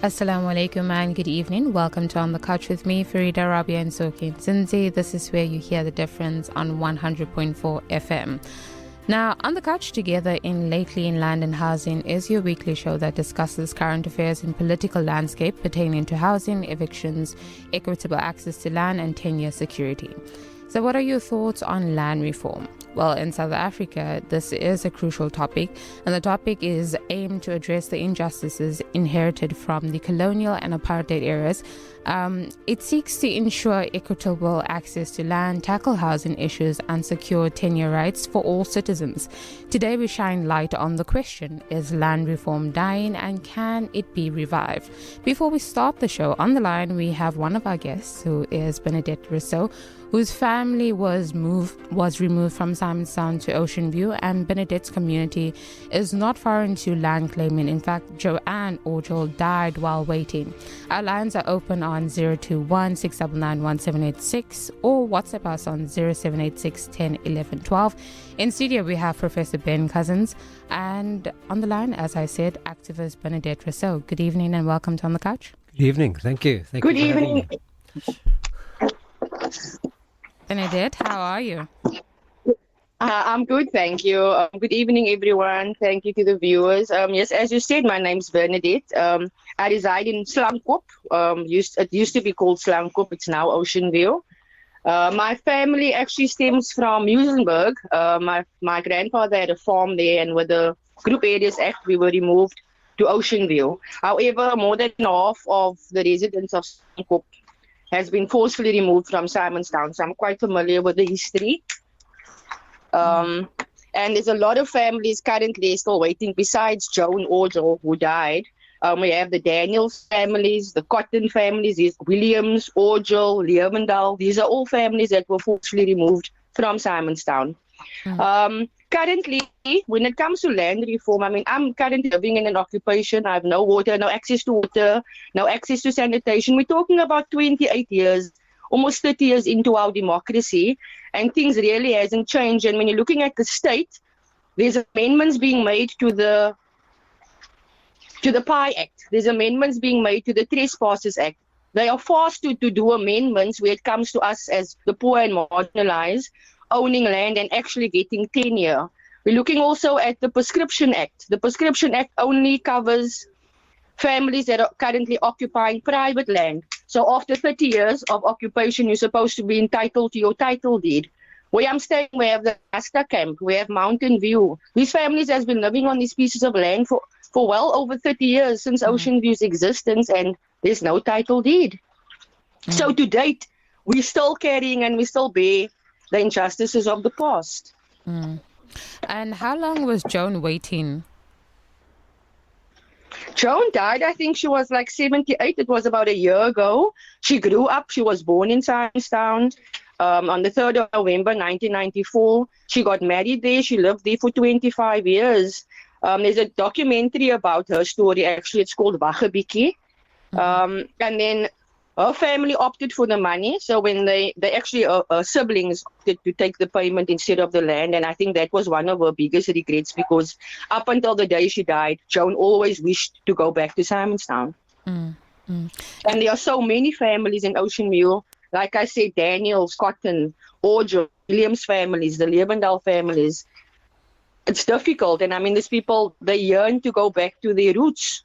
Assalamu alaikum and good evening. Welcome to On the Couch with me, Farida, Rabia and Soki Zinzi. This is where you hear the difference on 100.4 FM. Now, On the Couch together in Lately in Land and Housing is your weekly show that discusses current affairs in political landscape pertaining to housing, evictions, equitable access to land and tenure security. So what are your thoughts on land reform? Well, in South Africa, this is a crucial topic, and the topic is aimed to address the injustices inherited from the colonial and apartheid eras. It seeks to ensure equitable access to land, tackle housing issues, and secure tenure rights for all citizens. Today, we shine light on the question, is land reform dying and can it be revived? Before we start the show, on the line, we have one of our guests, who is Bernadette Rousseau, whose family was removed from Simonstown to Ocean View, and Bernadette's community is not far into land claiming. In fact, Joanne Orgel died while waiting. Our lines are open on 021-699-1786 or WhatsApp us on 0786 10 11 12. In studio, we have Professor Ben Cousins, and on the line, as I said, activist Bernadette Rousseau. Good evening and welcome to On the Couch. Good evening. Thank you. Good evening. Bernadette, how are you? I'm good, thank you. Good evening, everyone. Thank you to the viewers. Yes, as you said, my name's Bernadette. I reside in Slamkop. It used to be called Slamkop. It's now Ocean View. My family actually stems from Muizenberg. My grandfather had a farm there, and with the Group Areas Act, we were removed to Ocean View. However, more than half of the residents of Slamkop has been forcefully removed from Simonstown, so I'm quite familiar with the history. And there's a lot of families currently still waiting, besides Joan Orgel, who died. We have the Daniels families, the Cotton families, there's Williams, Orgel, Leemendal. These are all families that were forcefully removed from Simonstown. Currently, when it comes to land reform, I'm currently living in an occupation. I have no water, no access to water, no access to sanitation. We're talking about 28 years, almost 30 years into our democracy, and things really hasn't changed. And when you're looking at the state, there's amendments being made to the PI Act. There's amendments being made to the Trespassers Act. They are forced to do amendments where it comes to us as the poor and marginalized, owning land and actually getting tenure. We're looking also at the Prescription Act. The Prescription Act only covers families that are currently occupying private land. So after 30 years of occupation, you're supposed to be entitled to your title deed. Where I'm staying, we have the Rasta camp, we have Mountain View. These families has been living on these pieces of land for well over 30 years since Ocean View's existence, and there's no title deed. So to date, we're still carrying and we still bear the injustices of the past. And how long was Joan waiting? Joan died, I think she was like 78. It was about a year ago. She grew up. She was born in Simonstown on the 3rd of November, 1994. She got married there. She lived there for 25 years. There's a documentary about her story, actually. It's called Waggebikkie. And then her family opted for the money. So when they actually, her siblings opted to take the payment instead of the land. And I think that was one of her biggest regrets, because up until the day she died, Joan always wished to go back to Simonstown. And there are so many families in Ocean View. Like I said, Daniels, Cotton, Orgel, Williams families, the Leemendal families. It's difficult. And these people, they yearn to go back to their roots.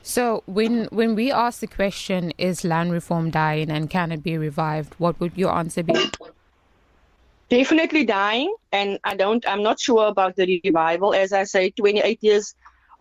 So when we ask the question, is land reform dying and can it be revived, what would your answer be? Definitely dying, and I'm not sure about the revival. As I say, 28 years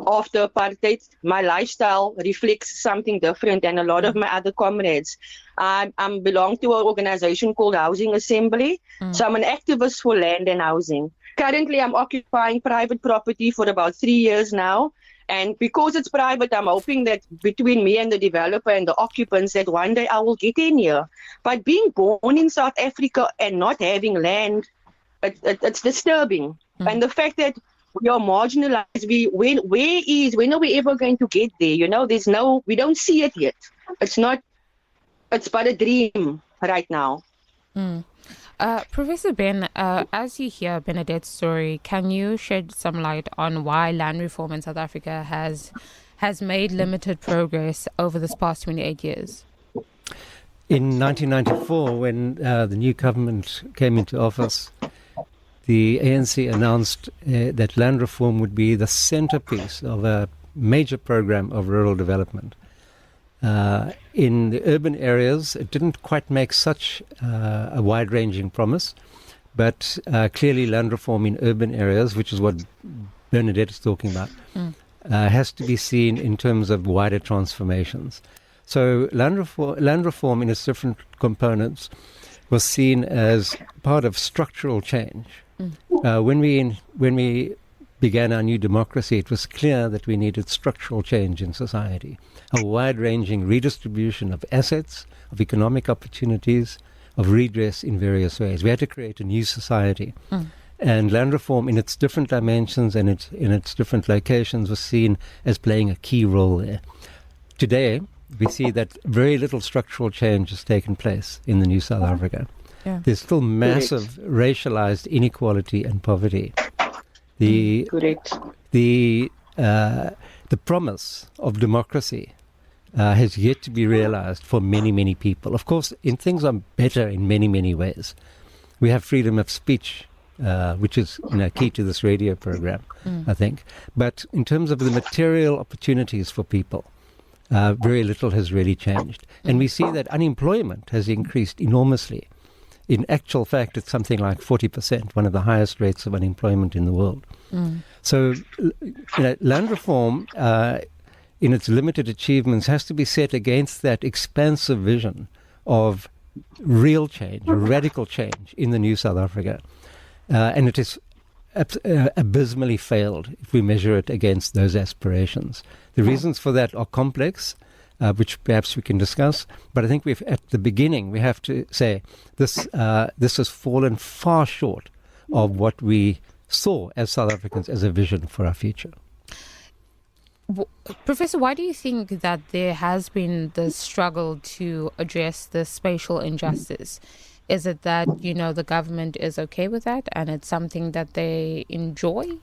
after apartheid, my lifestyle reflects something different than a lot of my other comrades. I belong to an organization called Housing Assembly, so I'm an activist for land and housing. Currently, I'm occupying private property for about 3 years now. And because it's private, I'm hoping that between me and the developer and the occupants, that one day I will get in here. But being born in South Africa and not having land, it's disturbing. And the fact that we are marginalized, when are we ever going to get there? We don't see it yet. It's but a dream right now. Professor Ben, as you hear Bernadette's story, can you shed some light on why land reform in South Africa has has made limited progress over this past 28 years? In 1994, when the new government came into office, the ANC announced that land reform would be the centerpiece of a major program of rural development. In the urban areas, it didn't quite make such a wide-ranging promise, but clearly land reform in urban areas, which is what Bernadette is talking about, has to be seen in terms of wider transformations. So land reform in its different components was seen as part of structural change. When we began our new democracy, it was clear that we needed structural change in society, a wide-ranging redistribution of assets, of economic opportunities, of redress in various ways. We had to create a new society. And land reform in its different dimensions and in its different locations was seen as playing a key role there. Today, we see that very little structural change has taken place in the new South Africa. Yeah. There's still massive racialized inequality and poverty. The promise of democracy has yet to be realized for many, many people. Of course, things are better in many, many ways. We have freedom of speech, which is key to this radio program, I think. But in terms of the material opportunities for people, very little has really changed. And we see that unemployment has increased enormously. In actual fact, it's something like 40%, one of the highest rates of unemployment in the world. So land reform, in its limited achievements, has to be set against that expansive vision of real change, radical change in the new South Africa. And it is abysmally failed if we measure it against those aspirations. The reasons for that are complex, which perhaps we can discuss. But I think at the beginning, we have to say this has fallen far short of what we saw as South Africans as a vision for our future. Professor, why do you think that there has been the struggle to address the spatial injustice? Is it that, the government is okay with that and it's something that they enjoy?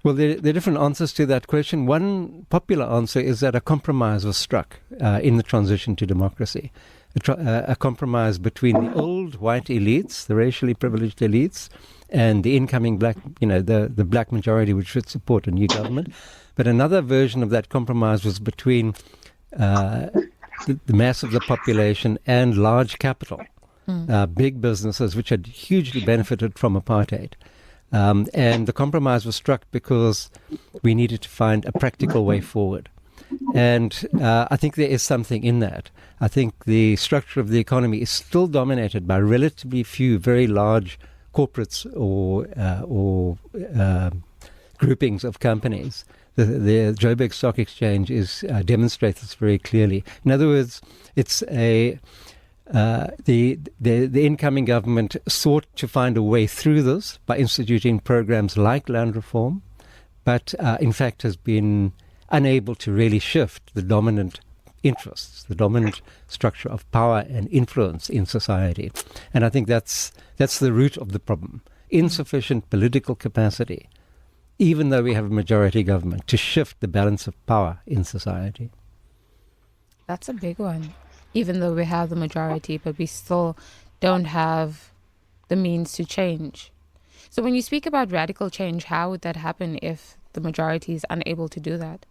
Well, there are different answers to that question. One popular answer is that a compromise was struck in the transition to democracy. A compromise between the old white elites, the racially privileged elites, and the incoming black, the black majority which should support a new government. But another version of that compromise was between the mass of the population and large capital, big businesses which had hugely benefited from apartheid. And the compromise was struck because we needed to find a practical way forward. And I think there is something in that. I think the structure of the economy is still dominated by relatively few very large corporates or groupings of companies. The Joburg Stock Exchange demonstrates this very clearly. In other words, it's the incoming government sought to find a way through this by instituting programs like land reform, but in fact has been unable to really shift the dominant interests, the dominant structure of power and influence in society. And I think that's the root of the problem. Insufficient political capacity, even though we have a majority government, to shift the balance of power in society. That's a big one. Even though we have the majority, but we still don't have the means to change. So when you speak about radical change, how would that happen if the majority is unable to do that?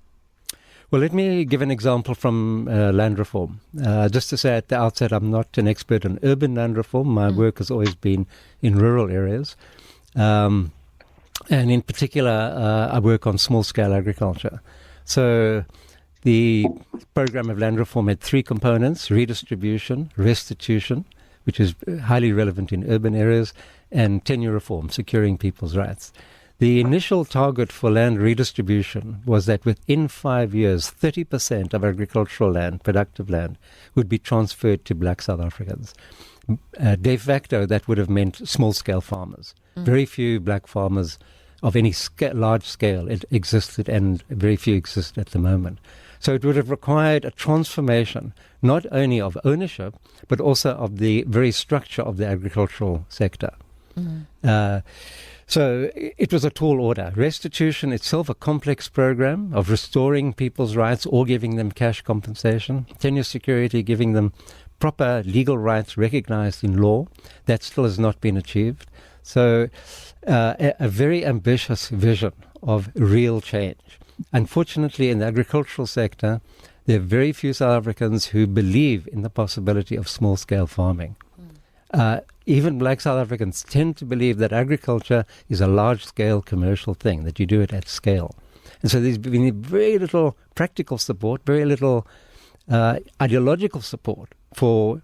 Well, let me give an example from land reform. Just to say at the outset, I'm not an expert on urban land reform. My work has always been in rural areas. And in particular, I work on small-scale agriculture. So the program of land reform had three components: redistribution, restitution, which is highly relevant in urban areas, and tenure reform, securing people's rights. The initial target for land redistribution was that within 5 years, 30% of agricultural land, productive land, would be transferred to black South Africans. De facto, that would have meant small-scale farmers. Very few black farmers of any large scale existed, and very few exist at the moment. So it would have required a transformation, not only of ownership, but also of the very structure of the agricultural sector. So it was a tall order. Restitution itself, a complex program of restoring people's rights or giving them cash compensation. Tenure security, giving them proper legal rights recognized in law. That still has not been achieved. So a very ambitious vision of real change. Unfortunately, in the agricultural sector, there are very few South Africans who believe in the possibility of small-scale farming. Even black South Africans tend to believe that agriculture is a large-scale commercial thing, that you do it at scale. And so there's been very little practical support, very little ideological support for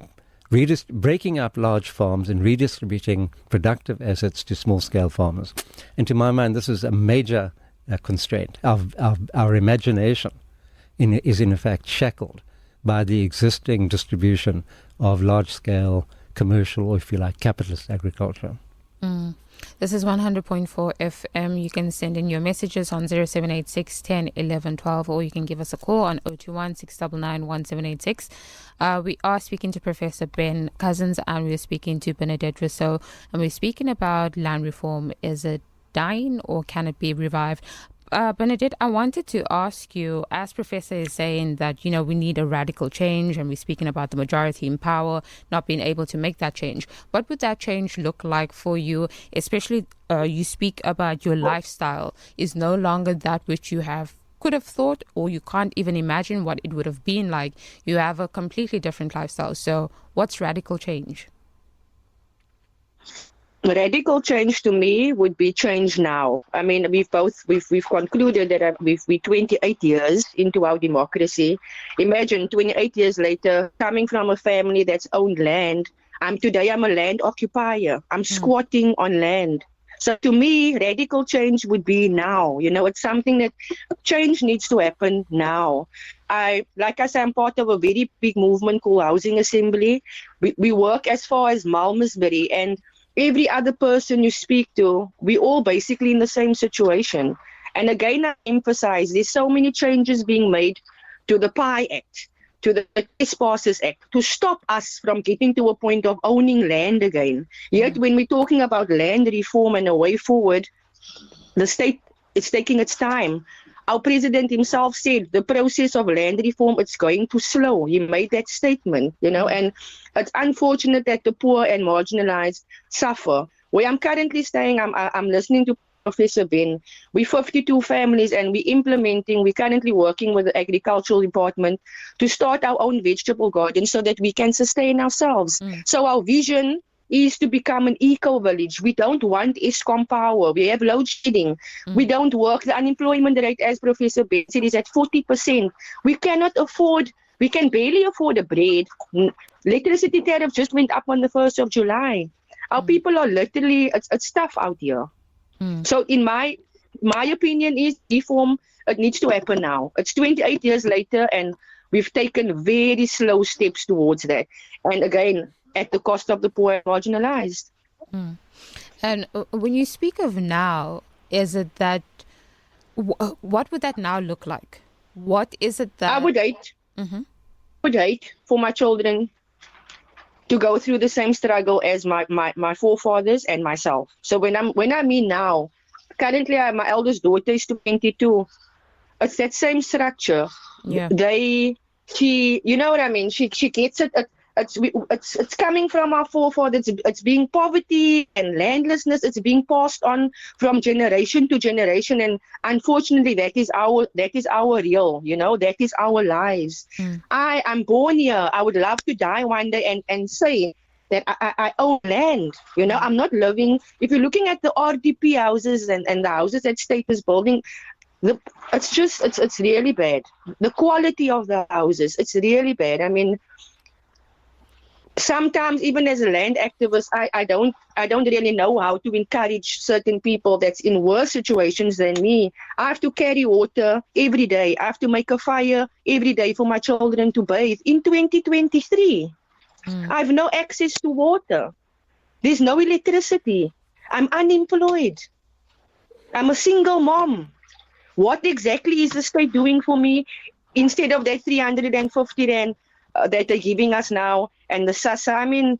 breaking up large farms and redistributing productive assets to small-scale farmers. And to my mind, this is a major constraint. Our imagination is in effect shackled by the existing distribution of large-scale commercial, or if you like, capitalist agriculture. This is 100.4 FM. You can send in your messages on 0786 10 11 12, or you can give us a call on 021 699 1786. We are speaking to Professor Ben Cousins, and we're speaking to Bernadette Rousseau, and we're speaking about land reform. Is it dying or can it be revived? Bernadette, I wanted to ask you, as Professor is saying that, we need a radical change, and we're speaking about the majority in power not being able to make that change. What would that change look like for you? Especially you speak about your lifestyle is no longer that which you could have thought, or you can't even imagine what it would have been like. You have a completely different lifestyle. So what's radical change? Radical change to me would be change now. I mean, we've concluded that we're 28 years into our democracy. Imagine 28 years later, coming from a family that's owned land. Today I'm a land occupier. I'm squatting on land. So to me, radical change would be now. It's something that change needs to happen now. Like I said, I'm part of a very big movement called Housing Assembly. We work as far as Malmesbury, and every other person you speak to, we're all basically in the same situation. And again, I emphasize, there's so many changes being made to the PI Act, to the Trespassers Act, to stop us from getting to a point of owning land again. Yet when we're talking about land reform and a way forward, the state is taking its time. Our president himself said the process of land reform, it's going too slow. He made that statement, and it's unfortunate that the poor and marginalized suffer. Where I'm currently staying, I'm listening to Professor Ben. We're 52 families, and we're currently working with the agricultural department to start our own vegetable garden so that we can sustain ourselves. So our vision is to become an eco-village. We don't want Eskom power. We have load shedding. We don't work. The unemployment rate, as Professor Ben said, is at 40%. We can barely afford a bread. Electricity tariff just went up on the 1st of July. Our people are literally, it's tough out here. So in my opinion is reform, it needs to happen now. It's 28 years later, and we've taken very slow steps towards that. And again, at the cost of the poor and marginalized. And when you speak of now, is it that, what would that now look like? What is it that... I would hate for my children to go through the same struggle as my forefathers and myself. So when I mean now, currently my eldest daughter is 22. It's that same structure. Yeah. You know what I mean? She gets it. It's coming from our forefathers. It's being poverty and landlessness. It's being passed on from generation to generation, and unfortunately, that is our real. That is our lives. I'm born here. I would love to die one day and say that I own land. I'm not living. If you're looking at the RDP houses and the houses that state is building, it's really bad. The quality of the houses, it's really bad. I mean, sometimes even as a land activist, I don't really know how to encourage certain people that's in worse situations than me. I have to carry water every day. I have to make a fire every day for my children to bathe. In 2023, I have no access to water. There's no electricity. I'm unemployed. I'm a single mom. What exactly is the state doing for me instead of that 350 rand that they're giving us now and the SASSA? I mean,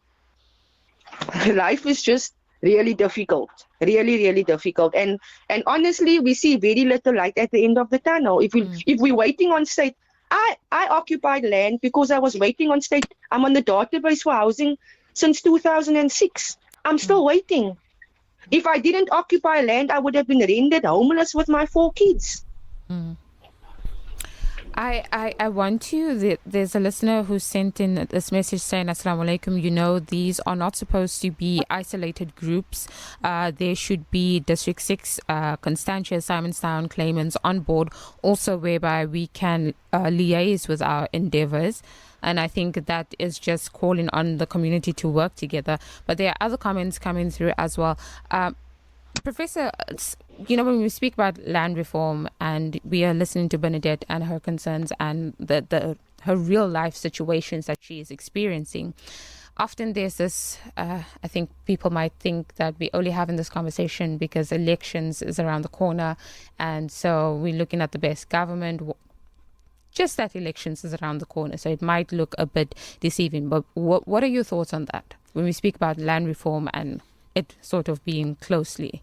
life is just really difficult, really difficult. And honestly, we see very little light at the end of the tunnel. If we're waiting on state, I occupied land because I was waiting on state. I'm on the database for housing since 2006. I'm still waiting. If I didn't occupy land, I would have been rendered homeless with my 4 kids. I want to, there's a listener who sent in this message saying, Assalamu alaikum, these are not supposed to be isolated groups. There should be District 6, Constantia, Simonstown claimants on board, also whereby we can liaise with our endeavors. And I think that is just calling on the community to work together. But there are other comments coming through as well. Professor, when we speak about land reform and we are listening to Bernadette and her concerns and her real life situations that she is experiencing, often there's this, I think people might think that we only having this conversation because elections is around the corner. And so we're looking at the best government. Just that elections is around the corner. So it might look a bit deceiving. But what are your thoughts on that when we speak about land reform and it sort of being closely?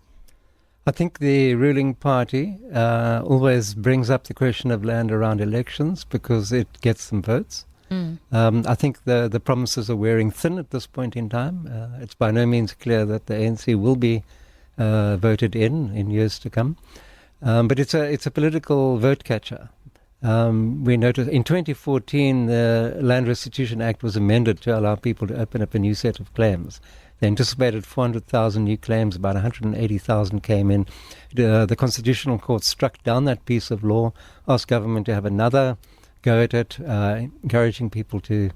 I think the ruling party always brings up the question of land around elections because it gets them votes. I think the promises are wearing thin at this point in time. It's by no means clear that the ANC will be voted in years to come. But it's a political vote catcher. We noticed in 2014 the Land Restitution Act was amended to allow people to open up a new set of claims. They anticipated 400,000 new claims, about 180,000 came in. The Constitutional Court struck down that piece of law, asked government to have another go at it, encouraging people to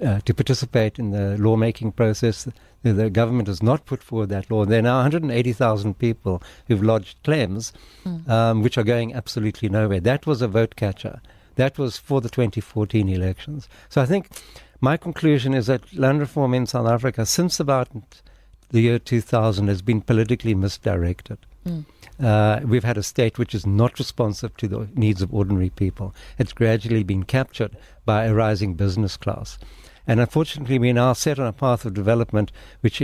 participate in the lawmaking process. The government has not put forward that law. There are now 180,000 people who've lodged claims, which are going absolutely nowhere. That was a vote catcher. That was for the 2014 elections. So I think my conclusion is that land reform in South Africa since about the year 2000 has been politically misdirected. We've had a state which is not responsive to the needs of ordinary people. It's gradually been captured by a rising business class. And unfortunately, we're now set on a path of development which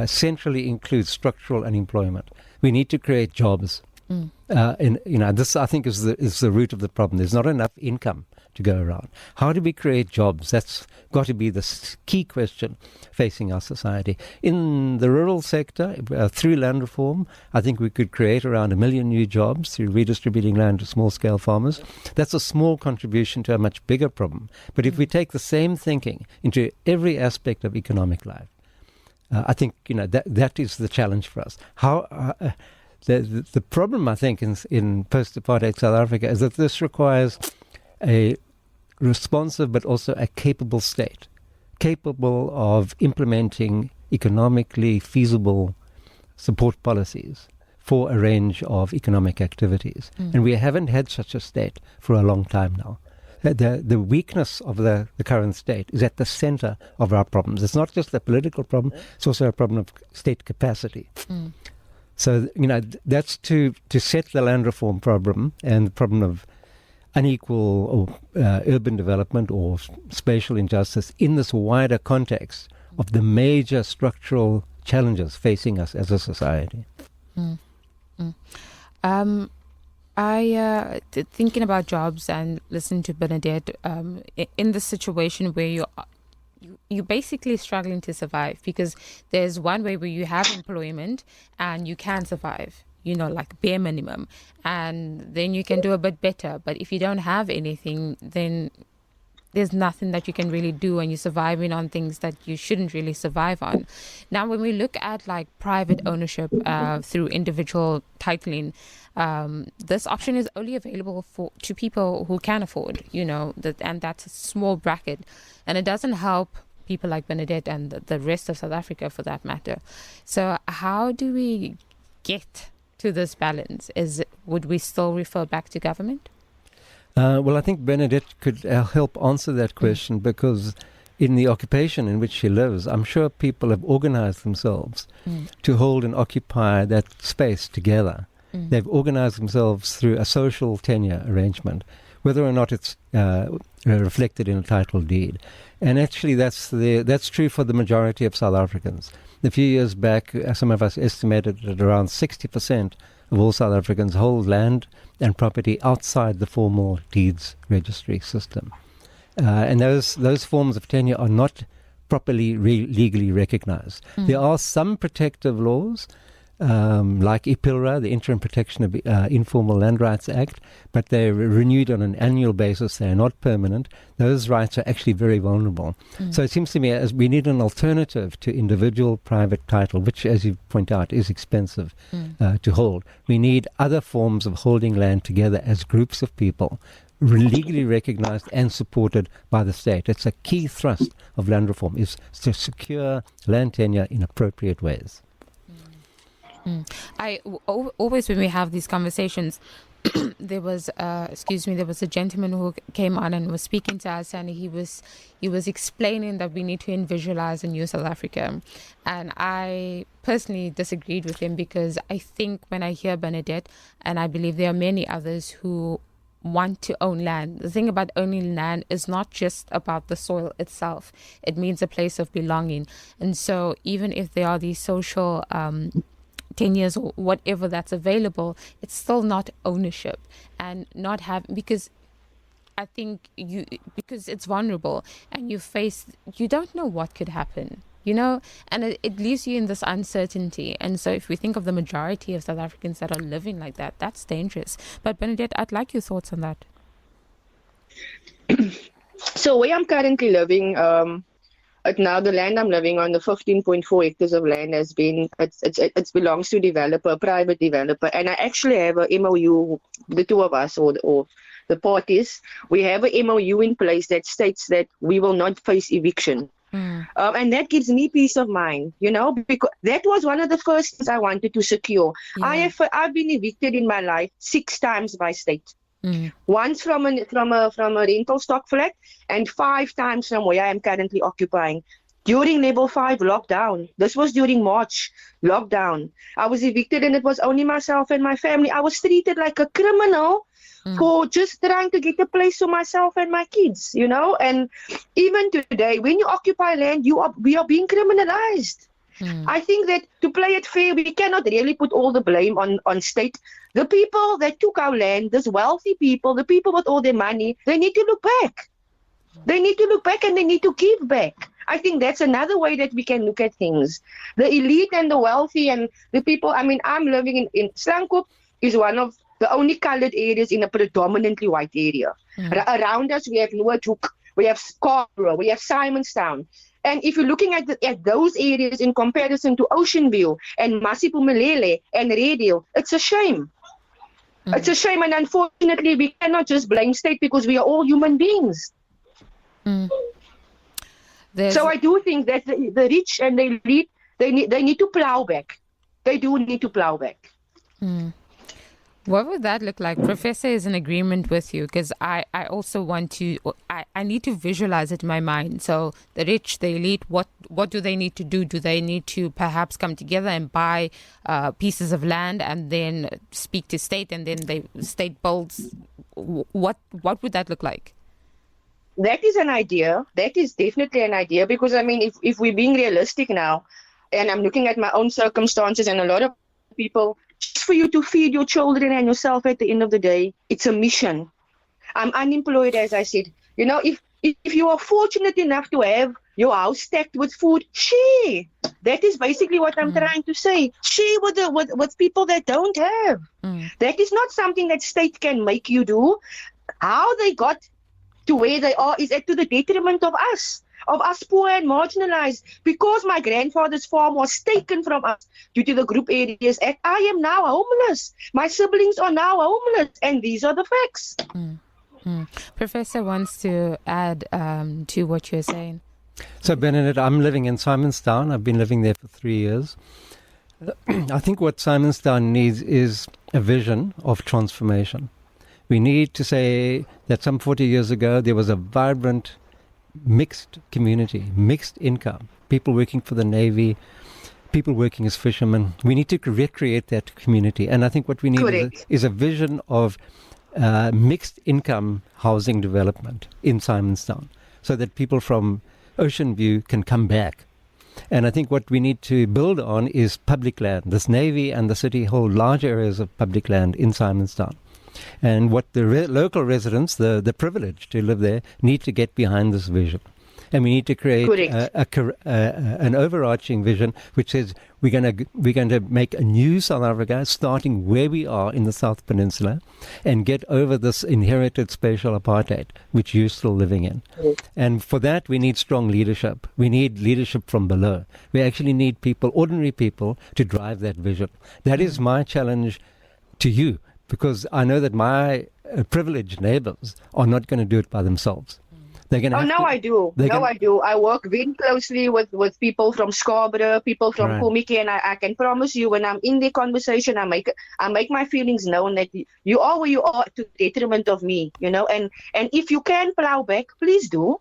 centrally includes structural unemployment. We need to create jobs. This I think is the root of the problem. There's not enough income to go around. How do we create jobs? That's got to be the key question facing our society. In the rural sector, through land reform, I think we could create around 1 million new jobs through redistributing land to small-scale farmers. That's a small contribution to a much bigger problem. But if we take the same thinking into every aspect of economic life, I think that is the challenge for us. The problem, I think, in post-apartheid South Africa is that this requires a responsive but also a capable state, capable of implementing economically feasible support policies for a range of economic activities. And we haven't had such a state for a long time now. The weakness of the current state is at the center of our problems. It's not just a political problem, it's also a problem of state capacity. So, that's to set the land reform problem and the problem of unequal or urban development or spatial injustice in this wider context of the major structural challenges facing us as a society. Thinking about jobs and listening to Bernadette, in the situation where you're basically struggling to survive, because there's one way where you have employment and you can survive, like bare minimum, and then you can do a bit better. But if you don't have anything, then there's nothing that you can really do, and you're surviving on things that you shouldn't really survive on. Now, when we look at like private ownership through individual titling, this option is only available to people who can afford, and that's a small bracket, and it doesn't help people like Bernadette and the rest of South Africa for that matter. So how do we get to this balance? Would we still refer back to government? Well, I think Bernadette could help answer that question, because in the occupation in which she lives, I'm sure people have organized themselves to hold and occupy that space together. They've organized themselves through a social tenure arrangement. Whether or not it's reflected in a title deed. And actually that's true for the majority of South Africans. A few years back, some of us estimated that around 60% of all South Africans hold land and property outside the formal deeds registry system. And those forms of tenure are not properly legally recognized. There are some protective laws, like IPILRA, the Interim Protection of Informal Land Rights Act, but they're renewed on an annual basis. They're not permanent. Those rights are actually very vulnerable. So it seems to me as we need an alternative to individual private title, which, as you point out, is expensive to hold. We need other forms of holding land together as groups of people, legally recognized and supported by the state. It's a key thrust of land reform, is to secure land tenure in appropriate ways. Always when we have these conversations, there was a gentleman who came on and was speaking to us, and he was explaining that we need to visualize a new South Africa, and I personally disagreed with him, because I think when I hear Bernadette, and I believe there are many others who want to own land, the thing about owning land is not just about the soil itself. It means a place of belonging. And so even if there are these social tenures or whatever that's available, it's still not ownership, and not because I think because it's vulnerable, and you don't know what could happen, and it leaves you in this uncertainty. And so if we think of the majority of South Africans that are living like that, that's dangerous. But Bernadette, I'd like your thoughts on that. So where I'm currently living, now the land I'm living on, the 15.4 hectares of land it belongs to a private developer, and I actually have a MOU, the two of us or the parties, we have a MOU in place that states that we will not face eviction. And that gives me peace of mind, because that was one of the first things I wanted to secure. Yeah. I've been evicted in my life 6 times by state. Once from a rental stock flat, and 5 times from where I am currently occupying. During level 5 lockdown, this was during March lockdown, I was evicted, and it was only myself and my family. I was treated like a criminal for just trying to get a place for myself and my kids, And even today, when you occupy land, we are being criminalized. I think that to play it fair, we cannot really put all the blame on state. The people that took our land, those wealthy people, the people with all their money, they need to look back. They need to look back, and they need to give back. I think that's another way that we can look at things. The elite and the wealthy and the people, I'm living in Slankop, is one of the only colored areas in a predominantly white area. Around us, we have Noordhoek, we have Scarborough, we have Simonstown. And if you're looking at those areas in comparison to Ocean View and Masipumalele and Redhill, it's a shame. It's a shame, and unfortunately, we cannot just blame state, because we are all human beings. So I do think that the rich and the elite, they need to plow back. They do need to plow back. What would that look like? Professor is in agreement with you, because I also want to, I need to visualize it in my mind. So the rich, the elite, what do they need to do? Do they need to perhaps come together and buy pieces of land and then speak to state, and then state builds? What would that look like? That is an idea. That is definitely an idea, because if we're being realistic now, and I'm looking at my own circumstances, and a lot of people, just for you to feed your children and yourself at the end of the day, it's a mission. I'm unemployed, as I said. If you are fortunate enough to have your house stacked with food, share. That is basically what I'm trying to say. Share with people that don't have. That is not something that state can make you do. How they got to where they are is to the detriment of us poor and marginalized, because my grandfather's farm was taken from us due to the group areas, and I am now homeless. My siblings are now homeless, and these are the facts. Professor wants to add to what you're saying. So Bernadette, I'm living in Simonstown. I've been living there for 3 years. I think what Simonstown needs is a vision of transformation. We need to say that some 40 years ago there was a vibrant mixed community, mixed income, people working for the Navy, people working as fishermen. We need to recreate that community. And I think what we need is a vision of mixed income housing development in Simonstown so that people from Ocean View can come back. And I think what we need to build on is public land. This Navy and the city hold large areas of public land in Simonstown. And what the local residents, the privilege to live there, need to get behind this vision. And we need to create an overarching vision which says we're going to make a new South Africa, starting where we are in the South Peninsula, and get over this inherited spatial apartheid which you're still living in. And for that, we need strong leadership. We need leadership from below. We actually need people, ordinary people, to drive that vision. That is my challenge to you, because I know that my privileged neighbors are not going to do it by themselves. I do. I do. I work very closely with people from Scarborough, people from Kumiki, and I can promise you, when I'm in the conversation, I make my feelings known that you are where you are to the detriment of me, and if you can plow back, please do.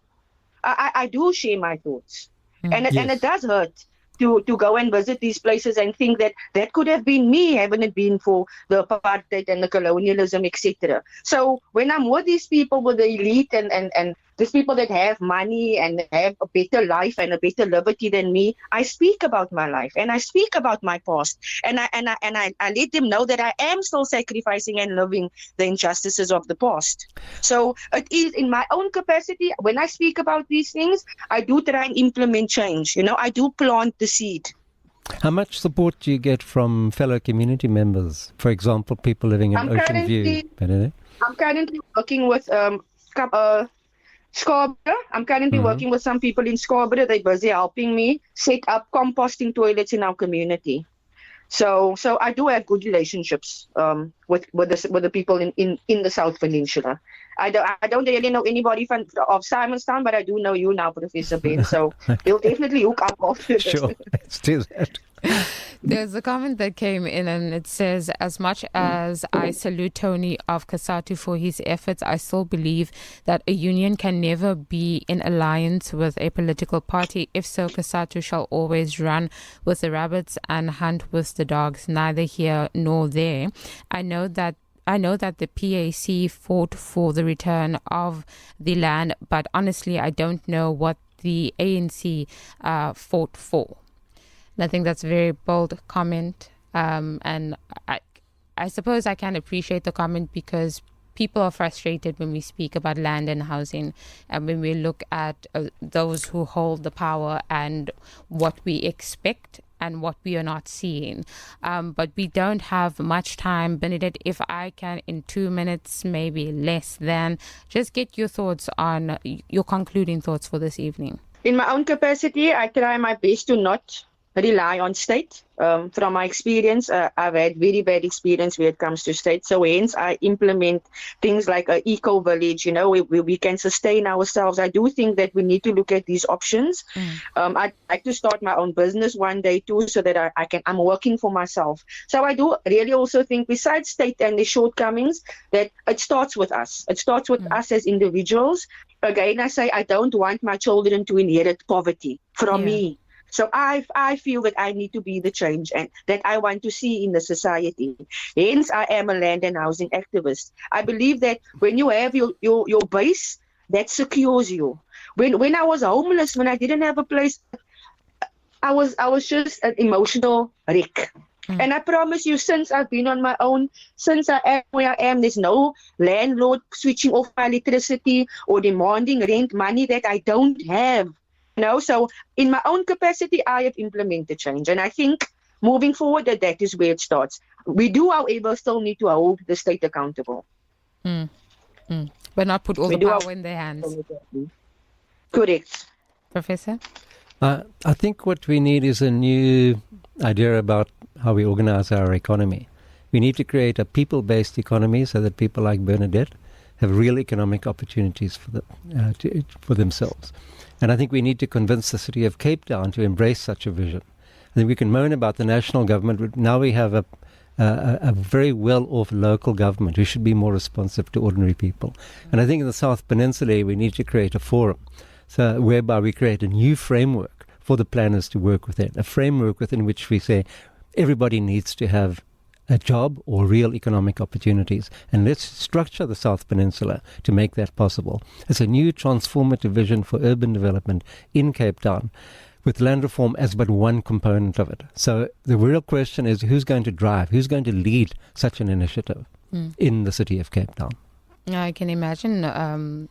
I do share my thoughts, and it does hurt to go and visit these places and think that could have been me, haven't it been for the apartheid and the colonialism, etc. So when I'm with these people, with the elite and these people that have money and have a better life and a better liberty than me, I speak about my life and I speak about my past, and I let them know that I am still sacrificing and living the injustices of the past. So it is in my own capacity. When I speak about these things, I do try and implement change. I do plant the seed. How much support do you get from fellow community members? For example, people living in Ocean View. I'm currently working with Scarborough. I'm currently working with some people in Scarborough. They're busy helping me set up composting toilets in our community. So I do have good relationships with the people in the South Peninsula. I don't really know anybody of Simonstown, but I do know you now, Professor Ben. So we'll definitely hook up after this. Sure, let's do that. There's a comment that came in and it says, as much as I salute Tony of Kasatu for his efforts, I still believe that a union can never be in alliance with a political party. If so, Kasatu shall always run with the rabbits and hunt with the dogs, neither here nor there. I know that the PAC fought for the return of the land, but honestly, I don't know what the ANC fought for. And I think that's a very bold comment, and I suppose I can appreciate the comment because people are frustrated when we speak about land and housing, and when we look at those who hold the power and what we expect and what we are not seeing. But we don't have much time. Benedict, if I can, in 2 minutes, maybe less than, just get your thoughts on your concluding thoughts for this evening. In my own capacity, I try my best to not rely on state. From my experience, I've had very bad experience when it comes to state. So hence I implement things like an eco village, where we can sustain ourselves. I do think that we need to look at these options. I'd like to start my own business one day too, so that I'm working for myself. So I do really also think, besides state and the shortcomings, that it starts with us. It starts with us as individuals. Again, I say I don't want my children to inherit poverty from me. So I feel that I need to be the change and that I want to see in the society. Hence, I am a land and housing activist. I believe that when you have your base, that secures you. When I was homeless, when I didn't have a place, I was just an emotional wreck. And I promise you, since I've been on my own, since I am where I am, there's no landlord switching off my electricity or demanding rent money that I don't have. So in my own capacity, I have implemented change. And I think moving forward, that is where it starts. We do, however, still need to hold the state accountable. But not put all the power in their hands. Correct. Professor? I think what we need is a new idea about how we organize our economy. We need to create a people-based economy so that people like Bernadette have real economic opportunities for themselves. And I think we need to convince the city of Cape Town to embrace such a vision. I think we can moan about the national government, but now we have a very well-off local government who should be more responsive to ordinary people. And I think in the South Peninsula, we need to create a forum whereby we create a new framework for the planners to work within, a framework within which we say everybody needs to have a job or real economic opportunities. And let's structure the South Peninsula to make that possible. It's a new transformative vision for urban development in Cape Town, with land reform as but one component of it. So the real question is, who's going to drive, who's going to lead such an initiative in the city of Cape Town? I can imagine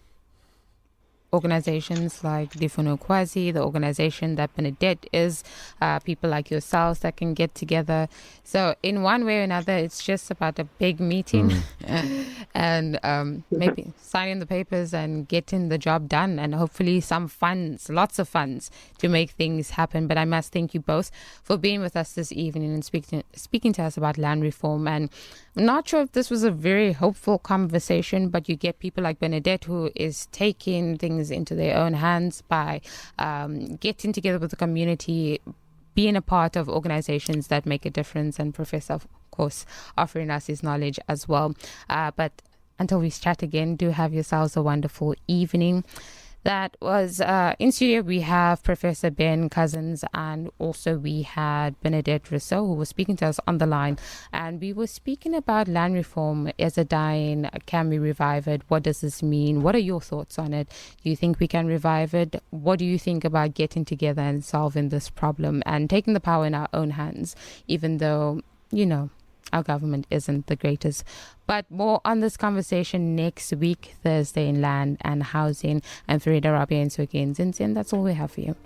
organizations like Difuno Kwazi, the organization that Benedette is, people like yourselves that can get together. So in one way or another, it's just about a big meeting and maybe signing the papers and getting the job done, and hopefully some funds, lots of funds to make things happen. But I must thank you both for being with us this evening and speaking to us about land reform. And I'm not sure if this was a very hopeful conversation, but you get people like Benedette who is taking things into their own hands by getting together with the community, being a part of organizations that make a difference, and Professor, of course, offering us his knowledge as well. But until we chat again, do have yourselves a wonderful evening. That was in studio. We have Professor Ben Cousins, and also we had Benedette Rousseau, who was speaking to us on the line. And we were speaking about land reform. Is it dying? Can we revive it? What does this mean? What are your thoughts on it? Do you think we can revive it? What do you think about getting together and solving this problem and taking the power in our own hands, even though, our government isn't the greatest? But more on this conversation next week, Thursday, in Land and Housing. And Farida Rabia and Soki and Zinzin. That's all we have for you.